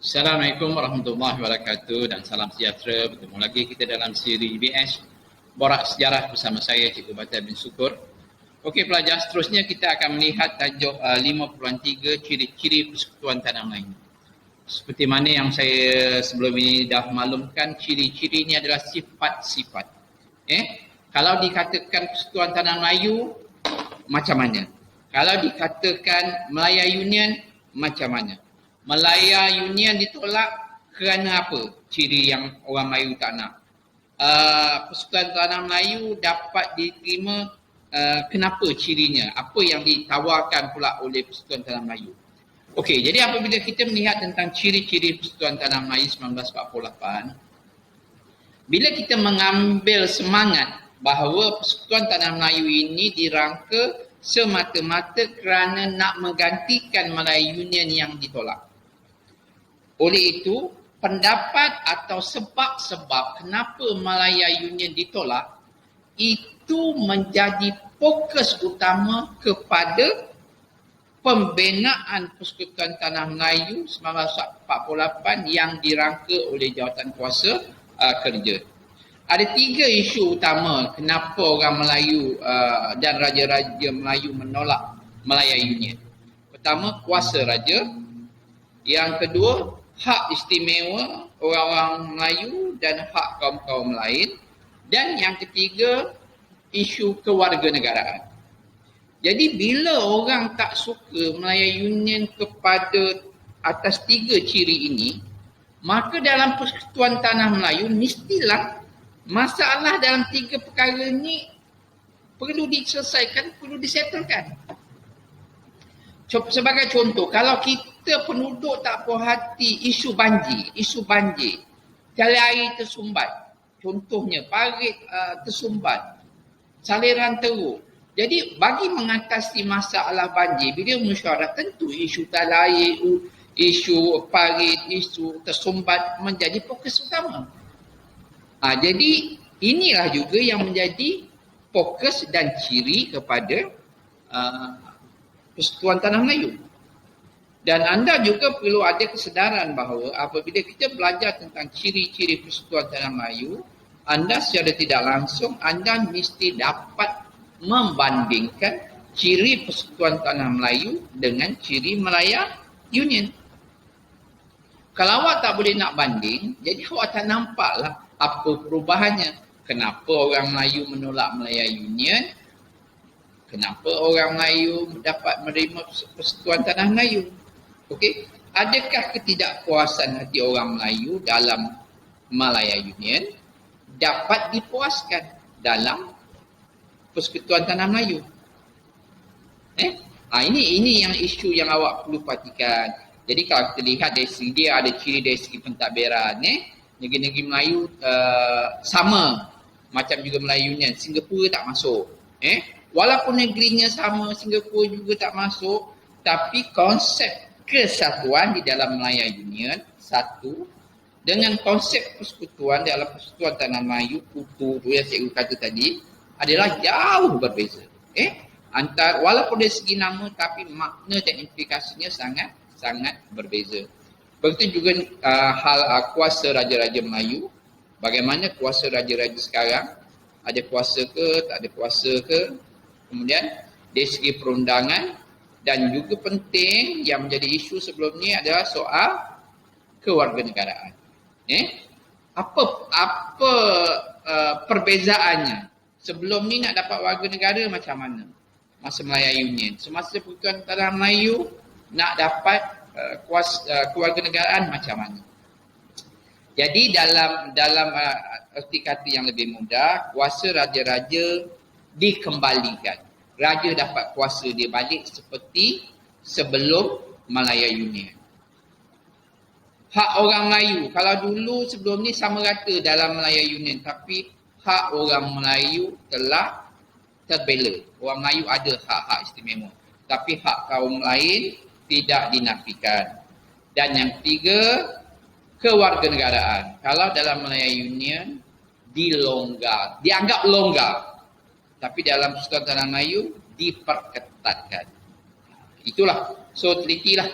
Assalamualaikum warahmatullahi wabarakatuh dan salam sejahtera. Bertemu lagi kita dalam siri IBS Borak Sejarah bersama saya Cikgu Batal bin Sukur. Okey, pelajar, seterusnya kita akan melihat tajuk 5.3 ciri-ciri persekutuan tanah Melayu. Seperti mana yang saya sebelum ini dah maklumkan, ciri-ciri ini adalah sifat-sifat. Kalau dikatakan persekutuan tanah Melayu, macam mana? Kalau dikatakan Malaya Union, macam mana? Malaya Union ditolak kerana apa? Ciri yang orang Melayu tak nak. Persekutuan tanah Melayu dapat diterima, kenapa cirinya? Apa yang ditawarkan pula oleh Persekutuan Tanah Melayu? Okey, jadi apabila kita melihat tentang ciri-ciri Persekutuan Tanah Melayu 1948, bila kita mengambil semangat bahawa Persekutuan Tanah Melayu ini dirangka semata-mata kerana nak menggantikan Malaya Union yang ditolak. Oleh itu, pendapat atau sebab-sebab kenapa Malaya Union ditolak itu menjadi fokus utama kepada pembinaan Persekutuan Tanah Melayu 1948 yang dirangka oleh Jawatan Kuasa Kerja. Ada 3 isu utama kenapa orang Melayu dan raja-raja Melayu menolak Malaya Union. Pertama, kuasa raja. Yang kedua, hak istimewa orang-orang Melayu dan hak kaum-kaum lain. Dan yang ketiga, isu kewarganegaraan. Jadi bila orang tak suka Malaya Union kepada atas 3 ciri ini, maka dalam Persekutuan Tanah Melayu mestilah masalah dalam 3 perkara ini perlu diselesaikan, perlu disettlekan. Sebagai contoh, kalau kita penduduk tak puas hati isu banjir, jalan air tersumbat, contohnya parit tersumbat, saliran teruk. Jadi bagi mengatasi masalah banjir, bila mesyuarat, tentu isu talang air, isu parit, isu tersumbat menjadi fokus utama. Jadi inilah juga yang menjadi fokus dan ciri kepada Persekutuan Tanah Melayu. Dan anda juga perlu ada kesedaran bahawa apabila kita belajar tentang ciri-ciri Persekutuan Tanah Melayu, anda secara tidak langsung anda mesti dapat membandingkan ciri Persekutuan Tanah Melayu dengan ciri Malaya Union. Kalau awak tak boleh nak banding, jadi awak tak nampaklah apa perubahannya. Kenapa orang Melayu menolak Malaya Union? Kenapa orang Melayu dapat menerima Persekutuan Tanah Melayu? Okey, adakah ketidakpuasan hati orang Melayu dalam Malaya Union dapat dipuaskan dalam Persekutuan Tanah Melayu? Ini yang isu yang awak perlu perhatikan. Jadi kalau kita lihat dari segi dia ada ciri dari segi pentadbiran, negeri-negeri Melayu sama macam juga Melayu Union. Singapura tak masuk. Walaupun negerinya sama, Singapura juga tak masuk, tapi konsep kesatuan di dalam Malaya Union satu dengan konsep persekutuan dalam Persekutuan Tanah Melayu utuh tu yang cikgu kata tadi adalah jauh berbeza. Walaupun dari segi nama, tapi makna dan implikasinya sangat berbeza. Begitu juga hal kuasa raja-raja Melayu. Bagaimana kuasa raja-raja sekarang? Ada kuasa ke, tak ada kuasa ke? Kemudian dari segi perundangan, dan juga penting yang menjadi isu sebelum ni adalah soal kewarganegaraan. Apa perbezaannya? Sebelum ni nak dapat warga negara macam mana? Masa Malaya Union. Semasa Persekutuan Tanah Melayu nak dapat kewarganegaraan macam mana? Jadi dalam erti kata yang lebih mudah, kuasa raja-raja dikembalikan. Raja dapat kuasa dia balik seperti sebelum Malaya Union. Hak orang Melayu, kalau dulu sebelum ni sama rata dalam Malaya Union, tapi hak orang Melayu telah terbela. Orang Melayu ada hak-hak istimewa, tapi hak kaum lain tidak dinafikan. Dan yang ketiga, kewarganegaraan. Kalau dalam Malaya Union dianggap longgar, tapi dalam Persekutuan Tanah Melayu diperketatkan. Itulah, so telitilah.